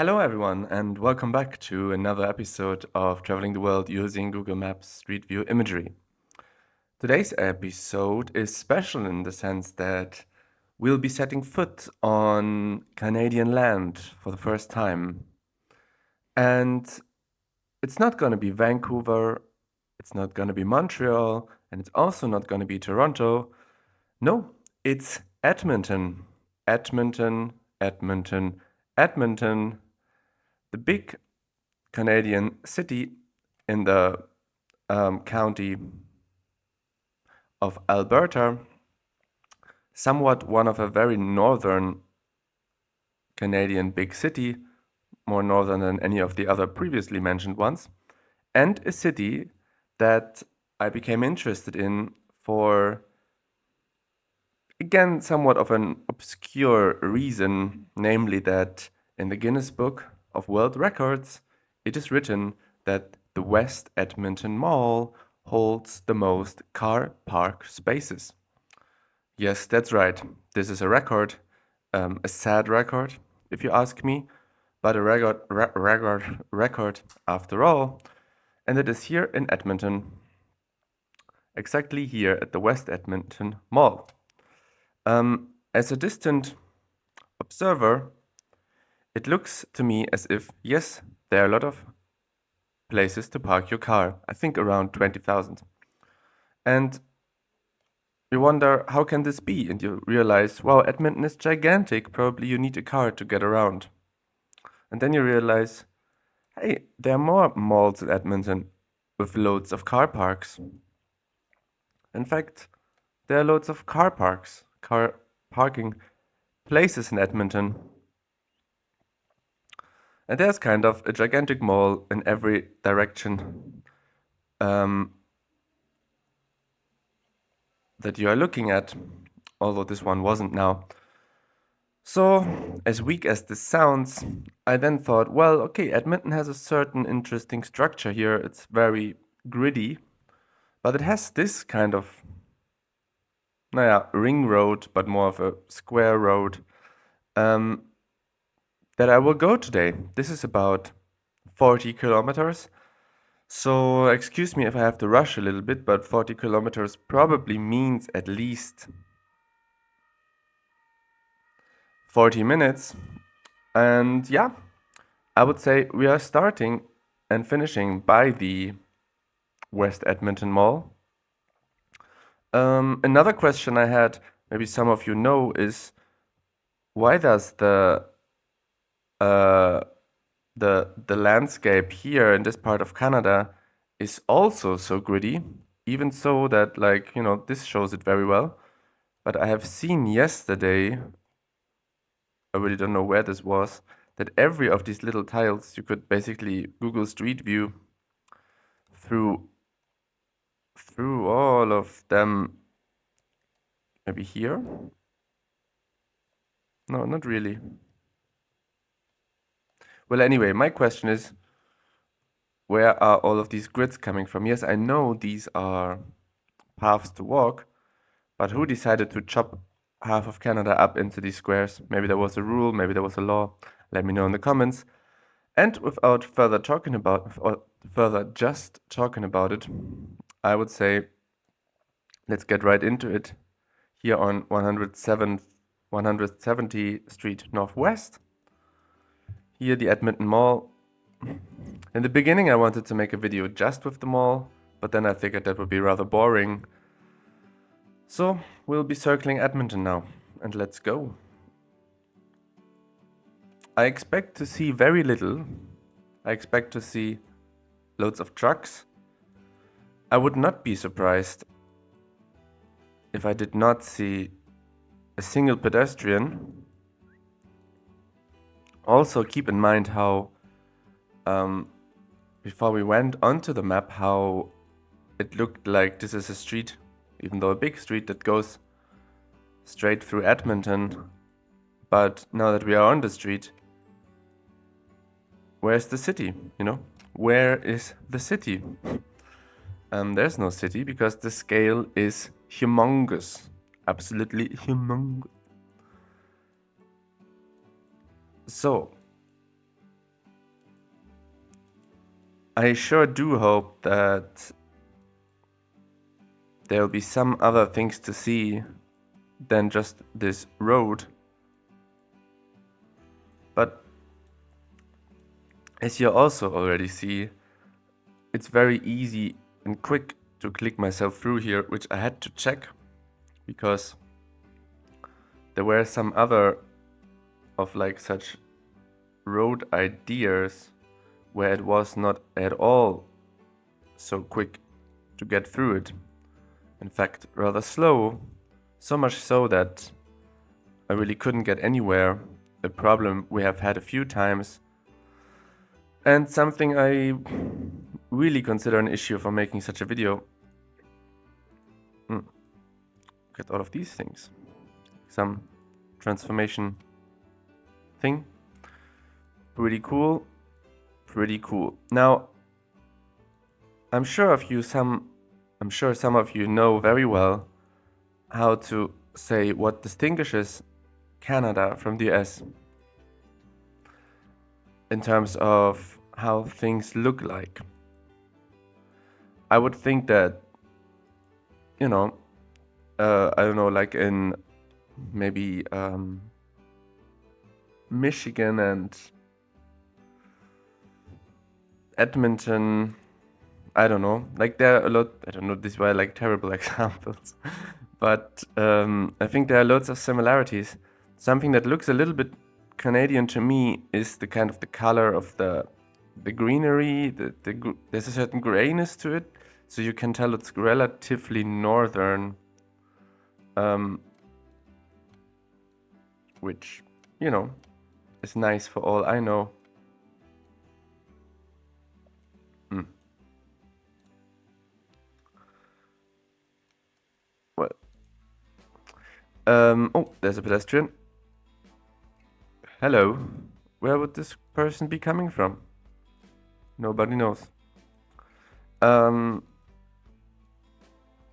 Hello, everyone, and welcome back to another episode of Traveling the World using Google Maps Street View imagery. Today's episode is special in the sense that we'll be setting foot on Canadian land for the first time. And it's not going to be Vancouver, it's not going to be Montreal, and it's also not going to be Toronto. No, it's Edmonton. Edmonton, Edmonton, Edmonton. The big Canadian city in the county of Alberta, somewhat one of a very northern Canadian big city, more northern than any of the other previously mentioned ones, and a city that I became interested in for, again, somewhat of an obscure reason, namely that in the Guinness Book of World Records, it is written that the West Edmonton Mall holds the most car park spaces. Yes, that's right. This is a record, a sad record, if you ask me, but a record after all. And it is here in Edmonton, exactly here at the West Edmonton Mall. As a distant observer, it looks to me as if, yes, there are a lot of places to park your car. I think around 20,000. And you wonder, how can this be? And you realize, wow, Edmonton is gigantic. Probably you need a car to get around. And then you realize, hey, there are more malls in Edmonton with loads of car parks. In fact, there are loads of car parking places in Edmonton. And there's kind of a gigantic mall in every direction that you are looking at, although this one wasn't now. So, as weak as this sounds, I then thought, well, okay, Edmonton has a certain interesting structure here. It's very gritty, but it has this kind of, ring road, but more of a square road that I will go today. This is about 40 kilometers. So, excuse me if I have to rush a little bit, but 40 kilometers probably means at least 40 minutes. And yeah, I would say we are starting and finishing by the West Edmonton Mall. Another question I had, maybe some of you know, is why does uh, the landscape here in this part of Canada is also so gritty, even so that, like, this shows it very well. But I have seen yesterday, I really don't know where this was, that every of these little tiles you could basically Google Street View through all of them. Maybe here? No, not really. Well, anyway, my question is, where are all of these grids coming from? Yes, I know these are paths to walk, but who decided to chop half of Canada up into these squares? Maybe there was a rule, maybe there was a law. Let me know in the comments. And without further just talking about it, I would say let's get right into it. Here on 170th Street Northwest. Here the Edmonton Mall. In the beginning I wanted to make a video just with the mall, but then I figured that would be rather boring. So we'll be circling Edmonton now, and let's go. I expect to see very little. I expect to see loads of trucks. I would not be surprised if I did not see a single pedestrian. Also keep in mind how, before we went onto the map, how it looked like this is a street, even though a big street that goes straight through Edmonton. But now that we are on the street, where's the city, Where is the city? There's no city because the scale is humongous. Absolutely humongous. So, I sure do hope that there'll be some other things to see than just this road. But as you also already see, it's very easy and quick to click myself through here, which I had to check because there were some other of like such road ideas where it was not at all so quick to get through it. In fact, rather slow, so much so that I really couldn't get anywhere, a problem we have had a few times, and something I really consider an issue for making such a video. Look at all of these things. Some transformation thing. Pretty cool. Pretty cool. Now, I'm sure some of you know very well how to say what distinguishes Canada from the US in terms of how things look like. I would think that, I don't know, like in maybe Michigan and Edmonton, I don't know, like there are a lot, I don't know, these were like terrible examples, but I think there are lots of similarities. Something that looks a little bit Canadian to me is the kind of the color of the greenery, there's a certain grayness to it, so you can tell it's relatively northern, which, is nice for all I know. Well, oh, there's a pedestrian. Hello. Where would this person be coming from? Nobody knows. I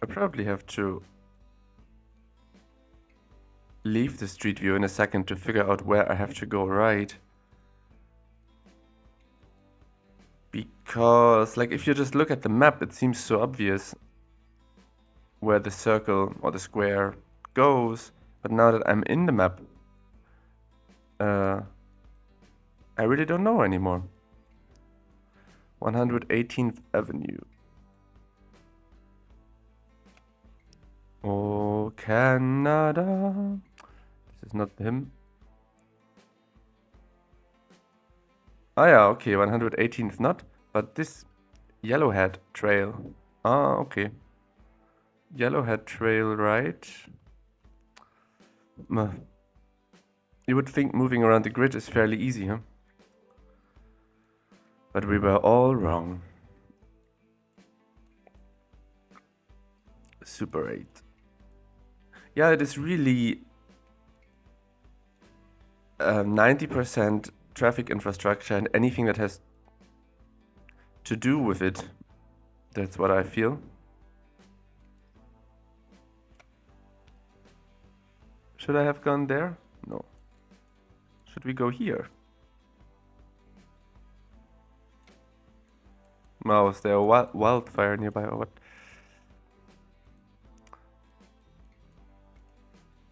probably have to leave the street view in a second to figure out where I have to go right. Because, like, if you just look at the map, it seems so obvious where the circle or the square goes. But now that I'm in the map, I really don't know anymore. 118th Avenue. Oh, Canada. This is not him. Ah, yeah, okay, 118th not, but this Yellowhead Trail. Ah, okay. Yellowhead Trail, right? You would think moving around the grid is fairly easy, huh? But we were all wrong. Super 8. Yeah, it is really 90% traffic infrastructure and anything that has to do with it. That's what I feel. Should I have gone there? No. Should we go here? Wow, is there a wildfire nearby or what?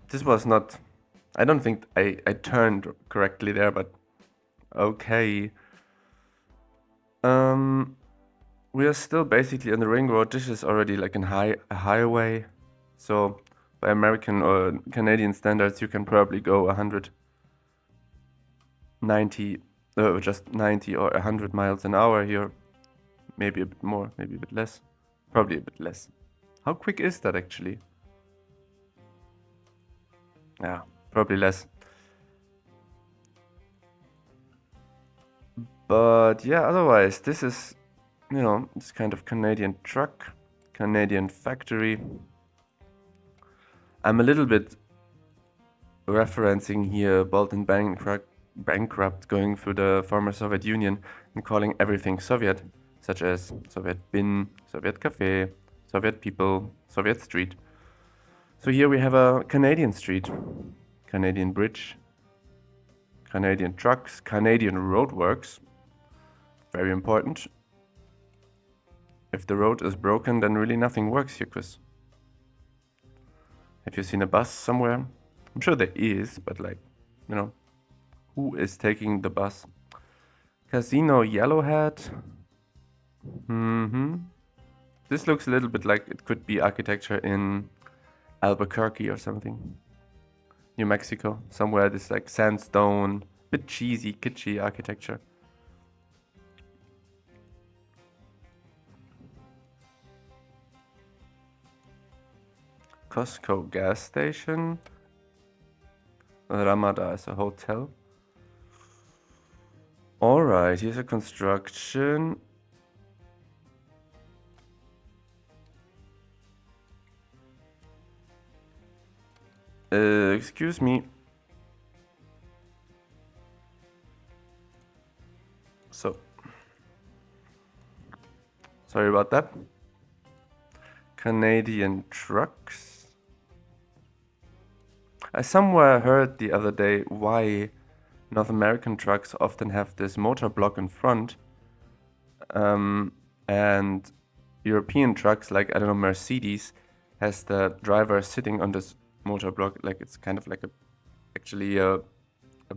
This was not... I don't think I turned correctly there, but okay. We are still basically on the ring road. This is already like a highway. So by American or Canadian standards, you can probably go 190, just 90 or 100 miles an hour here. Maybe a bit more, maybe a bit less. Probably a bit less. How quick is that actually? Yeah, probably less. But yeah, otherwise, this is, this kind of Canadian truck, Canadian factory. I'm a little bit referencing here Bolton bankrupt going through the former Soviet Union and calling everything Soviet, such as Soviet bin, Soviet cafe, Soviet people, Soviet street. So here we have a Canadian street, Canadian bridge, Canadian trucks, Canadian roadworks, very important. If the road is broken, then really nothing works here, Chris. Have you seen a bus somewhere? I'm sure there is, but like, you know, who is taking the bus? Casino Yellowhead. This looks a little bit like it could be architecture in Albuquerque or something. New Mexico, somewhere this like sandstone, bit cheesy, kitschy architecture. Costco gas station. Ramada is a hotel. Alright, here's a construction. Excuse me. So, sorry about that. Canadian trucks. I somewhere heard the other day why North American trucks often have this motor block in front, and European trucks, like, I don't know, Mercedes, has the driver sitting on this motor block, like it's kind of like actually a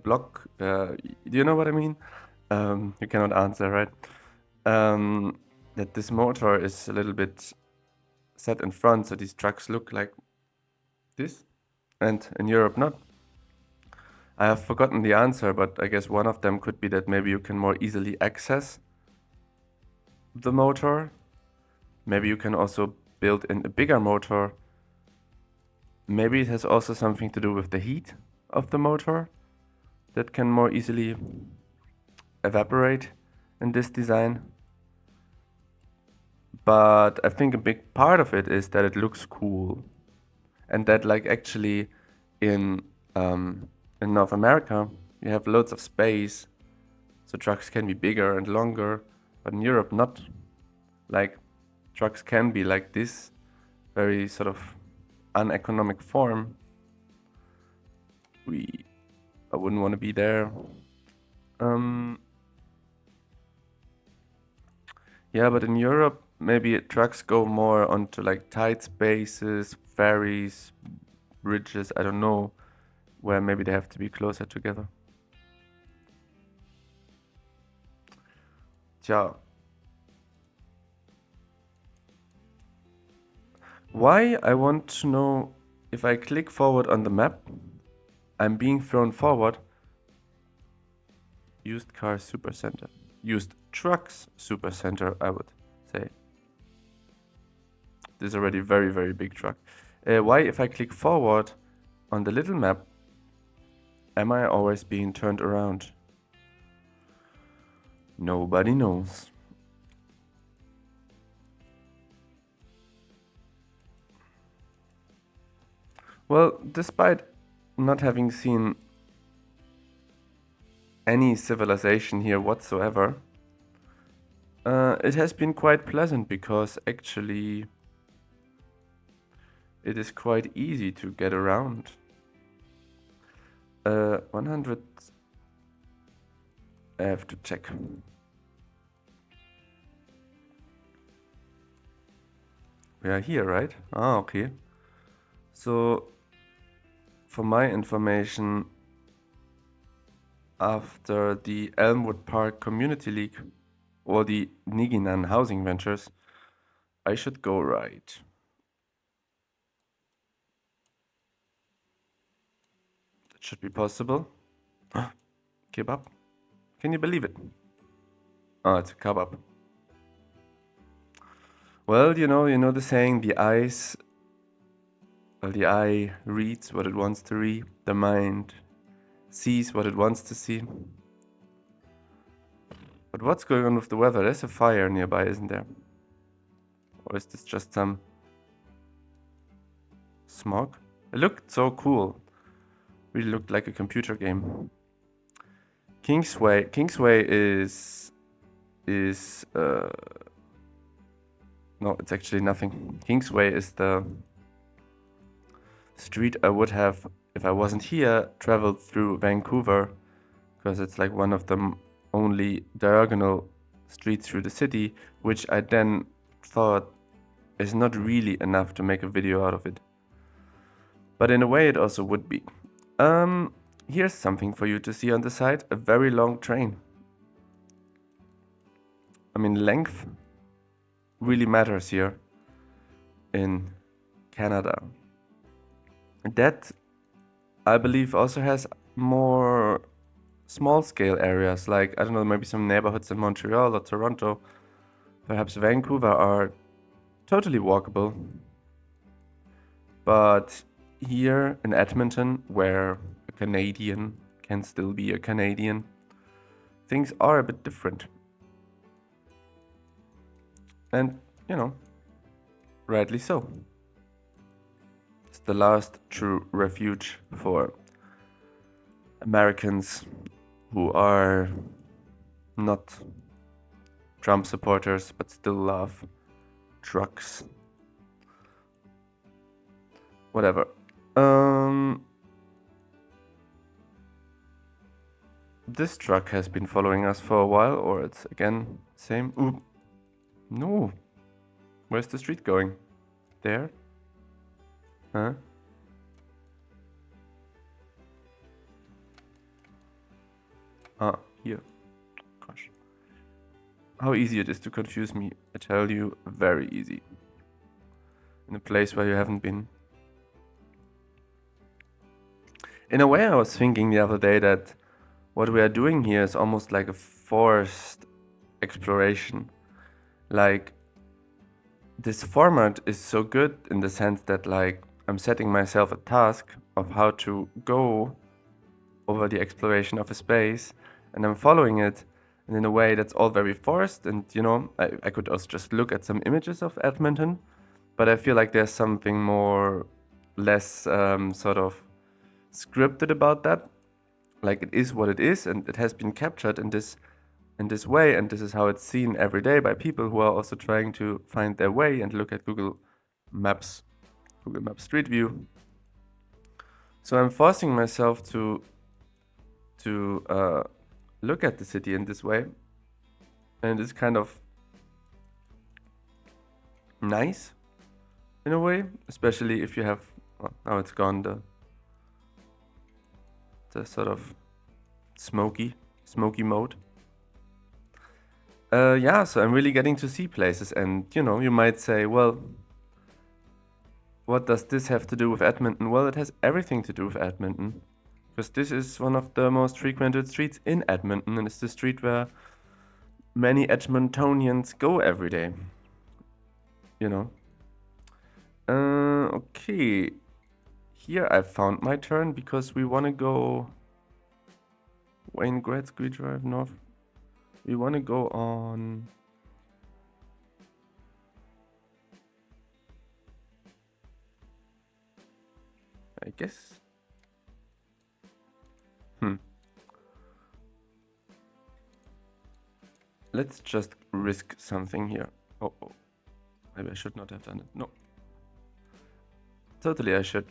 block. Do you know what I mean? You cannot answer, right? That this motor is a little bit set in front, so these trucks look like this, and in Europe not. I have forgotten the answer, but I guess one of them could be that maybe you can more easily access the motor. Maybe you can also build in a bigger motor. Maybe it has also something to do with the heat of the motor that can more easily evaporate in this design. But I think a big part of it is that it looks cool, and that like actually in North America you have loads of space, so trucks can be bigger and longer, but in Europe not. Like trucks can be like this very sort of uneconomic form. I wouldn't want to be there. Yeah, but in Europe, maybe trucks go more onto like tight spaces, ferries, bridges, I don't know, where maybe they have to be closer together. Tja. Why? I want to know if I click forward on the map, I'm being thrown forward. Used car supercenter. Used trucks supercenter, I would say. This is already very, very big truck. Why, if I click forward on the little map, am I always being turned around? Nobody knows. Well, despite not having seen any civilization here whatsoever, it has been quite pleasant because actually it is quite easy to get around. 100. I have to check. We are here, right? Ah, okay. So, for my information, after the Elmwood Park Community League or the Niginan Housing Ventures, I should go right. That should be possible. Kebab? Can you believe it? Oh, it's a kebab. Well, you know the saying, the eye reads what it wants to read, the mind sees what it wants to see. But what's going on with the weather? There's a fire nearby, isn't there? Or is this just some smog? It looked so cool. Really looked like a computer game. Kingsway is no, it's actually nothing. Kingsway is the street I would have, if I wasn't here, traveled through Vancouver, because it's like one of the only diagonal streets through the city, which I then thought is not really enough to make a video out of it. But in a way it also would be. Here's something for you to see on the side, a very long train. I mean, length really matters here in Canada. That, I believe, also has more small scale areas, like, I don't know, maybe some neighborhoods in Montreal or Toronto, perhaps Vancouver, are totally walkable. But here in Edmonton, where a Canadian can still be a Canadian, things are a bit different. And, you know, rightly so. It's the last true refuge for Americans who are not Trump supporters but still love trucks. Whatever. This truck has been following us for a while, or it's again same. Ooh, no. Where's the street going? There? Huh? Ah, here. Gosh. How easy it is to confuse me, I tell you, very easy. In a place where you haven't been. In a way, I was thinking the other day that what we are doing here is almost like a forced exploration. Like, this format is so good in the sense that, like, I'm setting myself a task of how to go over the exploration of a space, and I'm following it, and in a way that's all very forced. And you know, I could also just look at some images of Edmonton, but I feel like there's something more, less sort of scripted about that. Like, it is what it is, and it has been captured in this way, and this is how it's seen every day by people who are also trying to find their way and look at Google Maps Street View. So I'm forcing myself to look at the city in this way, and it's kind of nice in a way, especially if you have, well, now it's gone, the sort of smoky mode. Yeah, so I'm really getting to see places, and you know, you might say, well, what does this have to do with Edmonton? Well, it has everything to do with Edmonton, because this is one of the most frequented streets in Edmonton, and it's the street where many Edmontonians go every day. You know. Okay. Here I found my turn because we want to go Wayne Gretzky Drive North. We want to go on I guess. Let's just risk something here. Oh, maybe I should not have done it. No. Totally I should.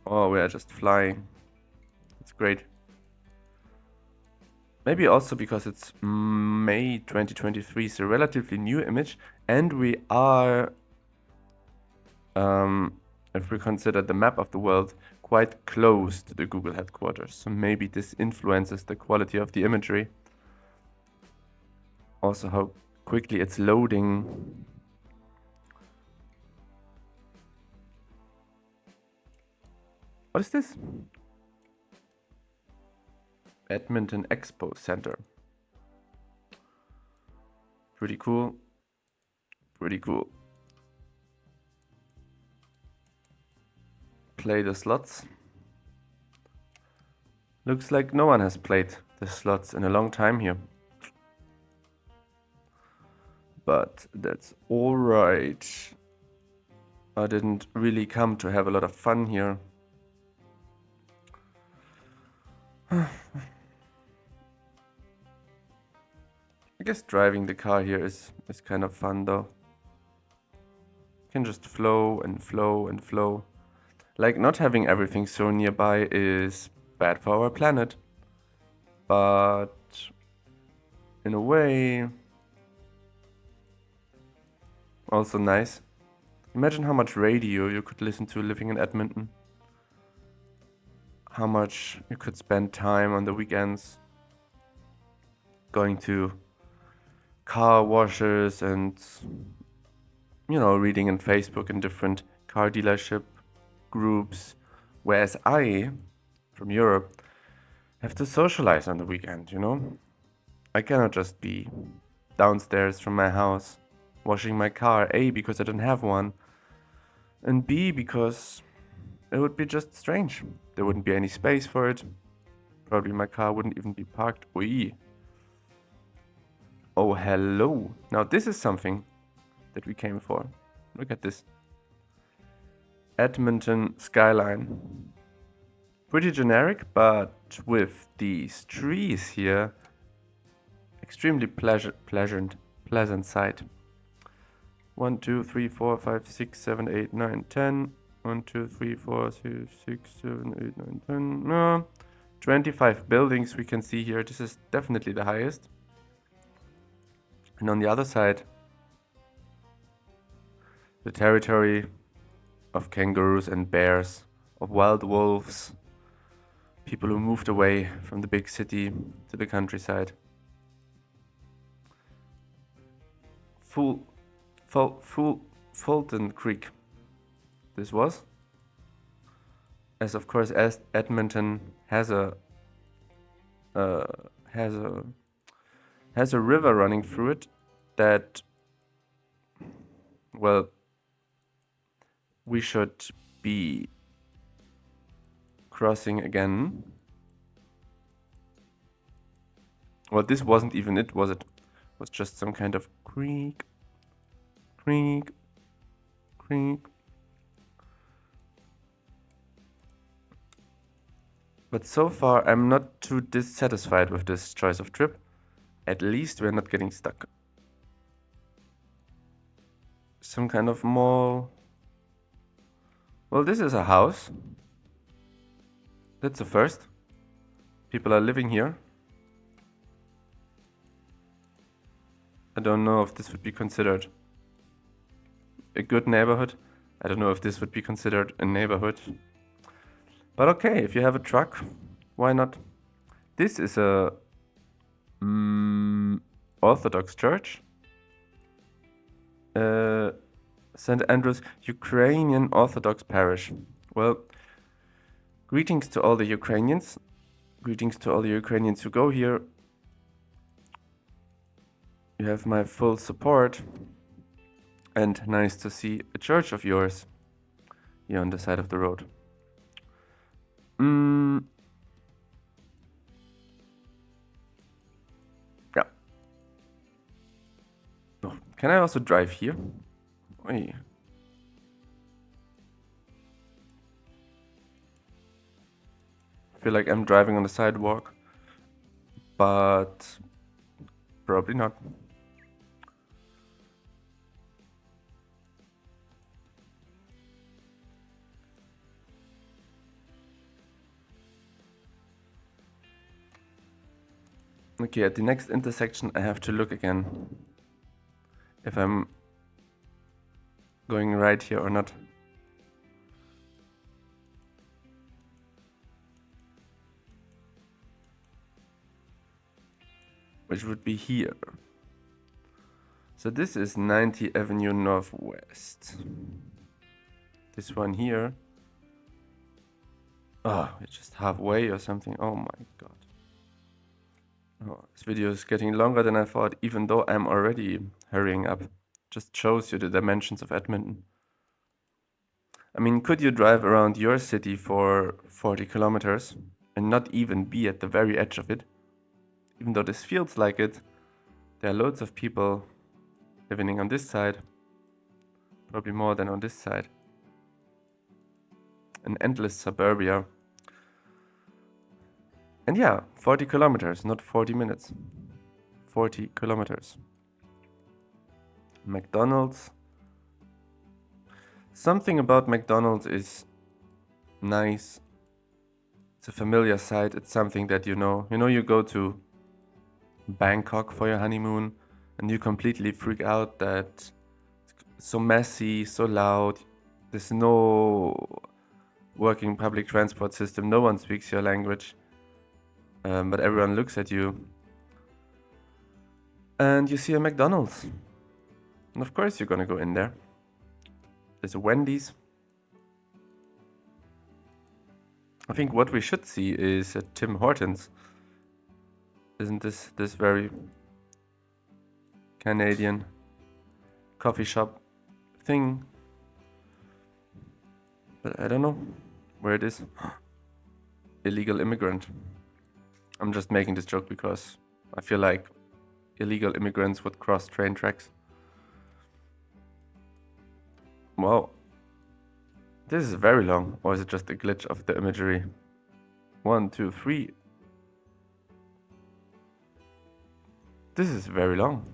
Oh, we are just flying. It's great. Maybe also because it's May 2023, so relatively new image, and we are, if we consider the map of the world, quite close to the Google headquarters. So maybe this influences the quality of the imagery. Also how quickly it's loading. What is this? Edmonton Expo Center. Pretty cool. Pretty cool. Play the slots. Looks like no one has played the slots in a long time here. But that's alright. I didn't really come to have a lot of fun here. I guess driving the car here is kind of fun though. You can just flow and flow and flow. Like, not having everything so nearby is bad for our planet. But in a way, Also nice. Imagine how much radio you could listen to living in Edmonton. How much you could spend time on the weekends going to car washes and, reading in Facebook in different car dealership groups. Whereas I, from Europe, have to socialize on the weekend. I cannot just be downstairs from my house washing my car, A, because I don't have one, and B, because it would be just strange. There wouldn't be any space for it. Probably my car wouldn't even be parked. Oi. Oh, hello. Now this is something that we came for. Look at this. Edmonton skyline. Pretty generic, but with these trees here, extremely pleasant sight. 1, 2, 3, 4, 5, 6, 7, 8, 9, 10. 1, 2, 3, 4, 5, 6, 7, 8, 9, 10. No. 25 buildings we can see here. This is definitely the highest. And on the other side, the territory of kangaroos and bears, of wild wolves, people who moved away from the big city to the countryside. Fulton Creek. This was, as of course, as Edmonton has a river running through it that, well, we should be crossing again. Well, this wasn't even it, was it? It was just some kind of creek. But so far, I'm not too dissatisfied with this choice of trip. At least we're not getting stuck. Some kind of mall. Well, this is a house. That's the first. People are living here. I don't know if this would be considered a good neighborhood. I don't know if this would be considered a neighborhood. But okay, if you have a truck, why not? This is a Orthodox church. St. Andrew's Ukrainian Orthodox Parish. Well, greetings to all the Ukrainians. Greetings to all the Ukrainians who go here. You have my full support. And nice to see a church of yours here on the side of the road. Yeah. Oh, can I also drive here? Oy. I feel like I'm driving on the sidewalk, but probably not. Okay, at the next intersection I have to look again if I'm going right here or not. Which would be here. So this is 90th Avenue Northwest. This one here. Oh, it's just halfway or something. Oh my god. Oh, this video is getting longer than I thought, even though I'm already hurrying up. Just shows you the dimensions of Edmonton. I mean, could you drive around your city for 40 kilometers and not even be at the very edge of it? Even though this feels like it, there are loads of people living on this side. Probably more than on this side. An endless suburbia. And yeah, 40 kilometers, not 40 minutes. 40 kilometers. McDonald's. Something about McDonald's is nice. It's a familiar sight. It's something that you know. You know, you go to Bangkok for your honeymoon and you completely freak out that so messy, so loud. There's no working public transport system. No one speaks your language, but everyone looks at you. And you see a McDonald's. And of course you're gonna go in there. There's a Wendy's. I think what we should see is a Tim Hortons. Isn't this very Canadian coffee shop thing? But I don't know where it is. Illegal immigrant. I'm just making this joke because I feel like illegal immigrants would cross train tracks. Wow. This is very long, or is it just a glitch of the imagery? 1, 2, 3. This is very long.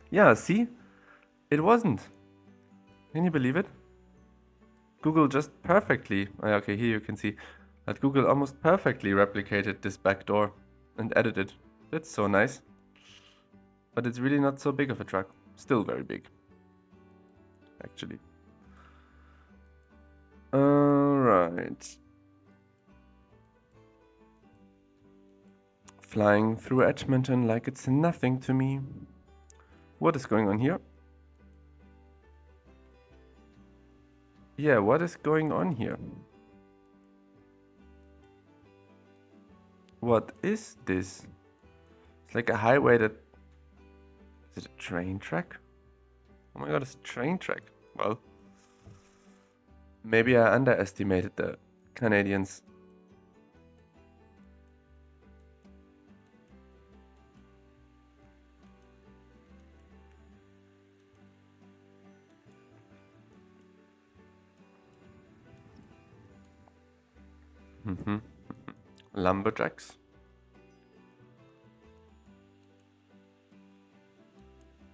Yeah, see? It wasn't. Can you believe it? Google just perfectly, okay, here you can see that Google almost perfectly replicated this backdoor and edited. That's so nice. But it's really not so big of a truck. Still very big, actually. Alright. Flying through Edmonton like it's nothing to me. What is going on here? Yeah, what is going on here? What is this? It's like a highway that... Is it a train track? Oh my god, it's a train track. Well, maybe I underestimated the Canadians. Lumberjacks.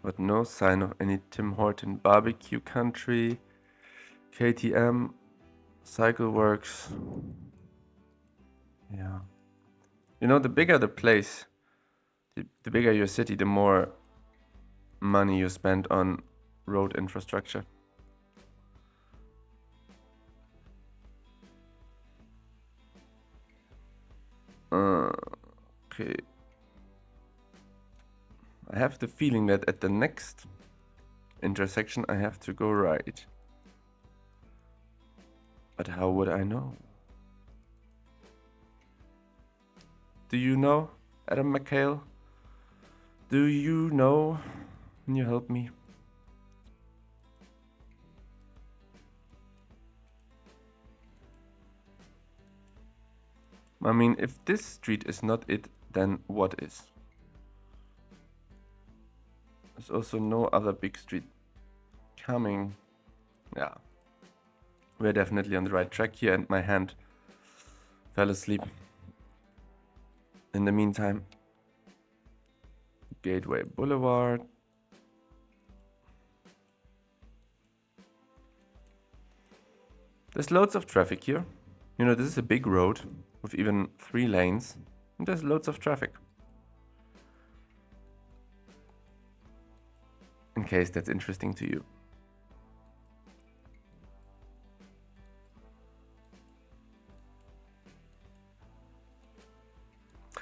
But no sign of any Tim Horton barbecue country, KTM, Cycle Works. Yeah. You know, the bigger the place, the bigger your city, the more money you spend on road infrastructure. Okay. I have the feeling that at the next intersection I have to go right. But how would I know? Do you know, Adam McHale? Do you know? Can you help me? I mean, if this street is not it, then what is? There's also no other big street coming. Yeah. We're definitely on the right track here, and my hand fell asleep. In the meantime, Gateway Boulevard. There's loads of traffic here. You know, this is a big road with even 3 lanes, and there's loads of traffic. In case that's interesting to you.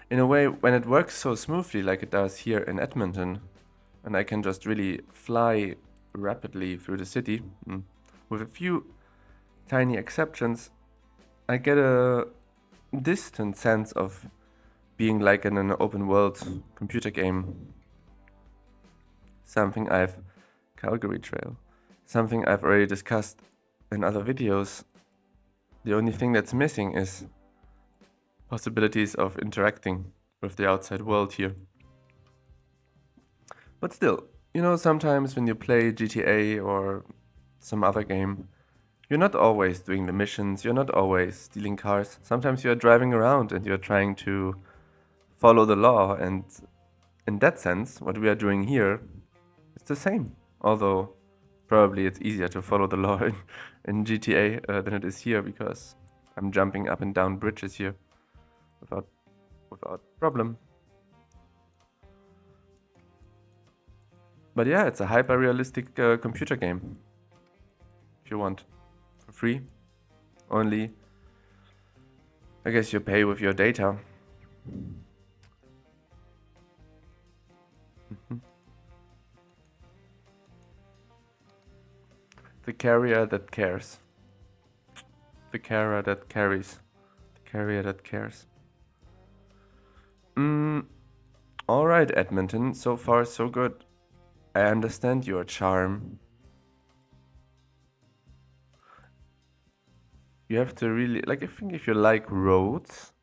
In a way, when it works so smoothly like it does here in Edmonton, and I can just really fly rapidly through the city, with a few tiny exceptions, I get a distant sense of being like in an open world computer game. Calgary Trail, something I've already discussed in other videos. The only thing that's missing is possibilities of interacting with the outside world here. But still, you know, sometimes when you play GTA or some other game, you're not always doing the missions, you're not always stealing cars. Sometimes you're driving around and you're trying to follow the law, and in that sense, what we are doing here is the same. Although, probably it's easier to follow the law in GTA than it is here, because I'm jumping up and down bridges here without problem. But yeah, it's a hyper-realistic computer game. If you want. For free. Only, I guess you pay with your data. The carrier that cares. The carrier that carries. The carrier that cares. Alright, Edmonton. So far, so good. I understand your charm. You have to really, like, I think if you like roads,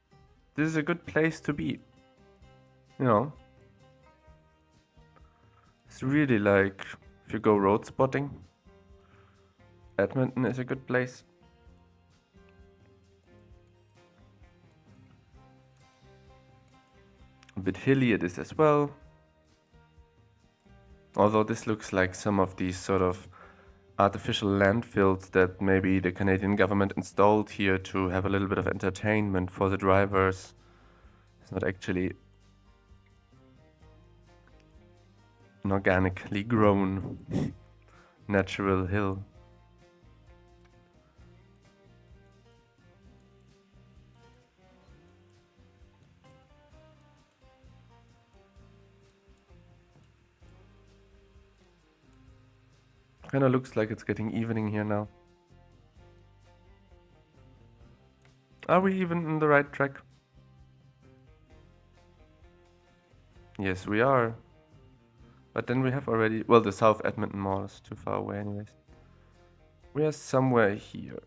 this is a good place to be. You know? It's really like, if you go road spotting, Edmonton is a good place. A bit hilly it is as well. Although this looks like some of these sort of artificial landfills that maybe the Canadian government installed here to have a little bit of entertainment for the drivers. It's not actually an organically grown natural hill. Kinda looks like it's getting evening here now. Are we even on the right track? Yes, we are. But then we have already... Well, the South Edmonton Mall is too far away anyways. We are somewhere here.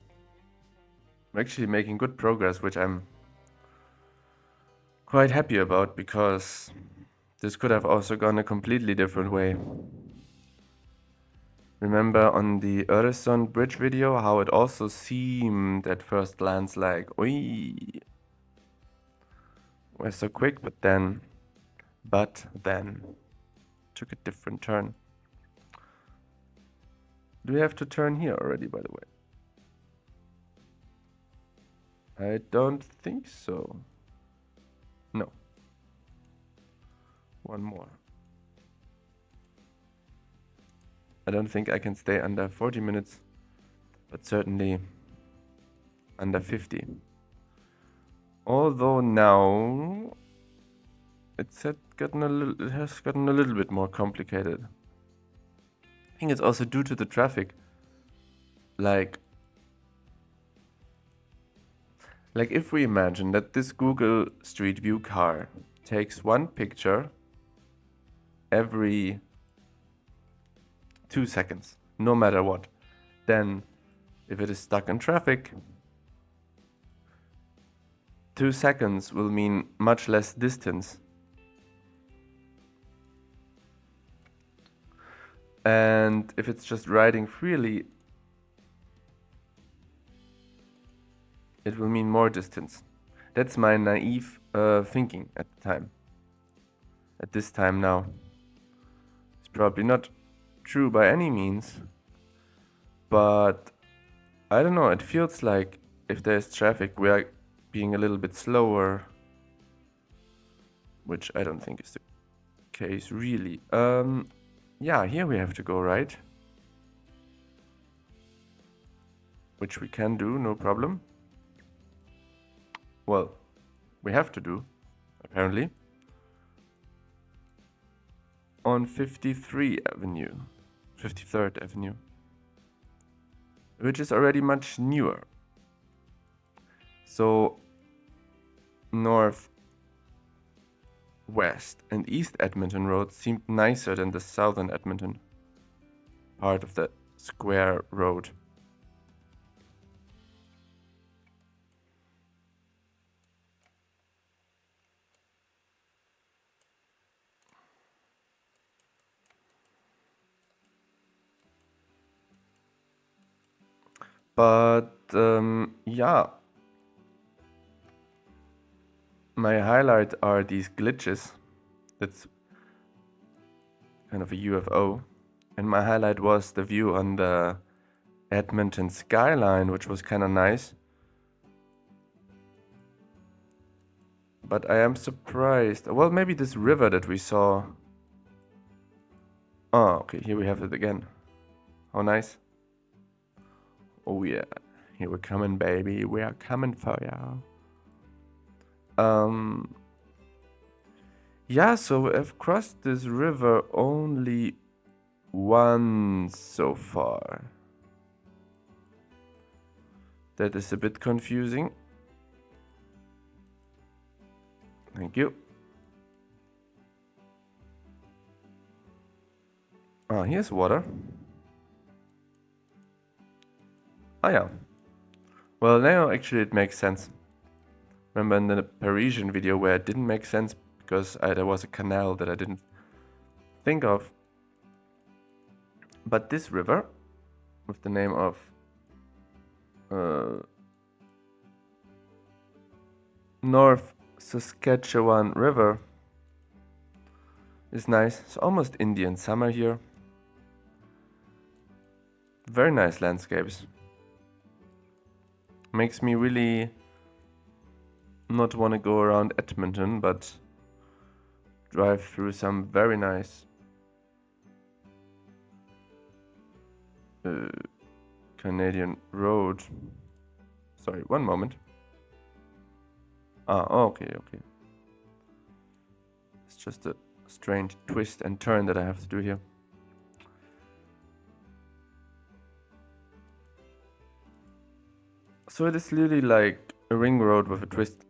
We're actually making good progress, which I'm quite happy about, because this could have also gone a completely different way. Remember on the Öresund bridge video how it also seemed at first glance like, oi, we're so quick, but then took a different turn. Do we have to turn here already, by the way? I don't think so. No. One more. I don't think I can stay under 40 minutes, but certainly under 50. Although now it has gotten a little bit more complicated. I think it's also due to the traffic. Like if we imagine that this Google Street View car takes one picture every 2 seconds, no matter what, then if it is stuck in traffic, 2 seconds will mean much less distance. And if it's just riding freely, it will mean more distance. That's my naive thinking at the time. At this time now. It's probably not true by any means, but I don't know, it feels like if there's traffic we are being a little bit slower, which I don't think is the case really. Yeah, here we have to go, right? Which we can do, no problem. Well, we have to do, apparently. On 53rd Avenue, which is already much newer. So, north, west, and east Edmonton roads seemed nicer than the southern Edmonton part of the square road. But yeah, my highlight are these glitches. That's kind of a UFO. And my highlight was the view on the Edmonton skyline, which was kind of nice. But I am surprised. Well, maybe this river that we saw Oh, okay, here we have it again. How nice. Oh yeah, here we're coming, baby. We are coming for ya. Yeah, so I've crossed this river only once so far. That is a bit confusing. Thank you. Ah, here's water. Oh yeah. Well, now actually it makes sense. Remember in the Parisian video where it didn't make sense because there was a canal that I didn't think of. But this river, with the name of North Saskatchewan River, is nice. It's almost Indian summer here. Very nice landscapes. Makes me really not want to go around Edmonton, but drive through some very nice Canadian road. Sorry, one moment. Ah, okay. It's just a strange twist and turn that I have to do here. So it is really like a ring road with a twist.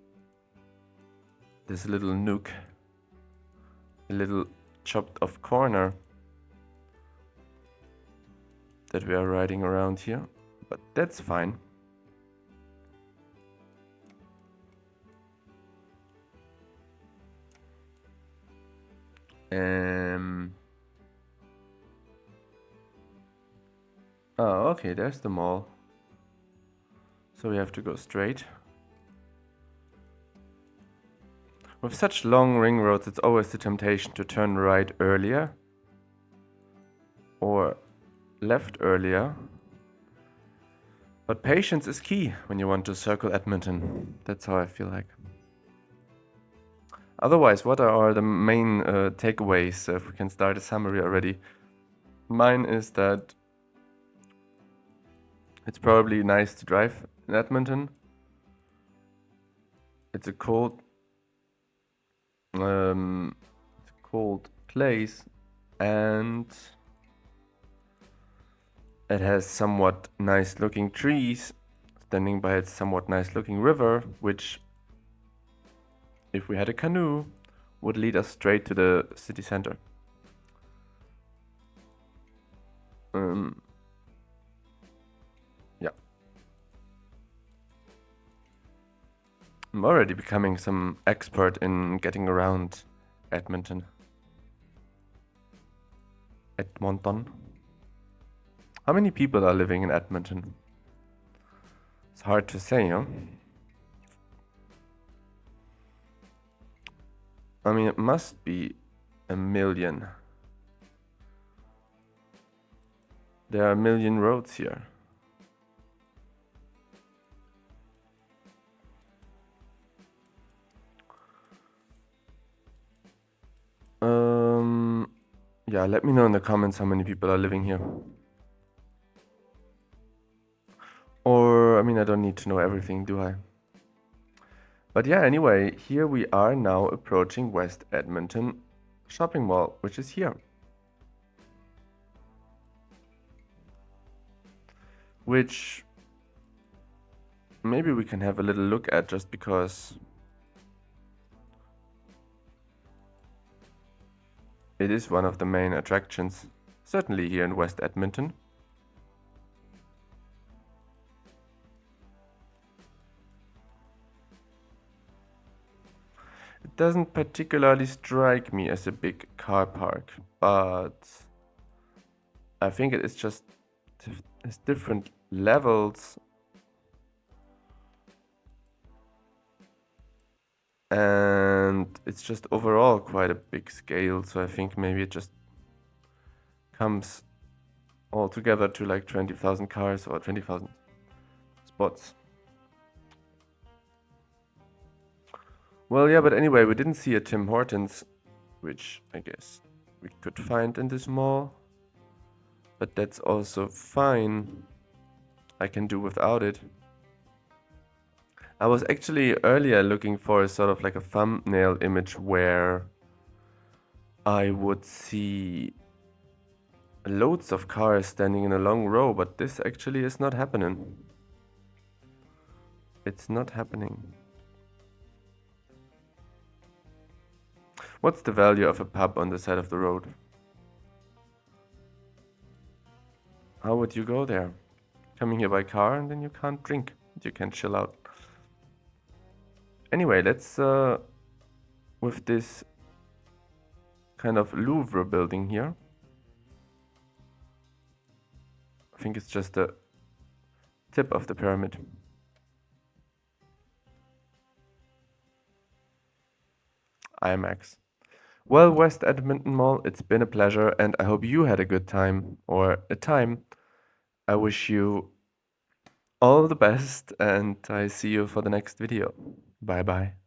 There's a little nook, a little chopped off corner that we are riding around here, but that's fine. Oh, okay, there's the mall. So we have to go straight. With such long ring roads, it's always the temptation to turn right earlier or left earlier. But patience is key when you want to circle Edmonton. That's how I feel like. Otherwise, what are the main takeaways? If we can start a summary already. Mine is that it's probably nice to drive in Edmonton. It's a cold place, and it has somewhat nice looking trees standing by its somewhat nice looking river, which, if we had a canoe, would lead us straight to the city center. Yeah. I'm already becoming some expert in getting around Edmonton. Edmonton. How many people are living in Edmonton? It's hard to say, huh? I mean, it must be 1 million. There are 1 million roads here. Yeah, let me know in the comments how many people are living here. Or, I mean, I don't need to know everything, do I? But yeah, anyway, here we are now approaching West Edmonton shopping mall, which is here. Which maybe we can have a little look at just because it is one of the main attractions, certainly here in West Edmonton. It doesn't particularly strike me as a big car park, but I think it is just has different levels, and it's just overall quite a big scale, so I think maybe it just comes all together to like 20,000 cars or 20,000 spots. Well, yeah, but anyway, we didn't see a Tim Hortons, which I guess we could find in this mall. But that's also fine. I can do without it. I was actually earlier looking for a sort of like a thumbnail image where I would see loads of cars standing in a long row, but this actually is not happening. It's not happening. What's the value of a pub on the side of the road? How would you go there? Coming here by car and then you can't drink. You can't chill out. Anyway, let's with this kind of Louvre building here. I think it's just the tip of the pyramid. IMAX. Well, West Edmonton Mall, it's been a pleasure and I hope you had a good time or a time. I wish you all the best and I see you for the next video. Bye bye.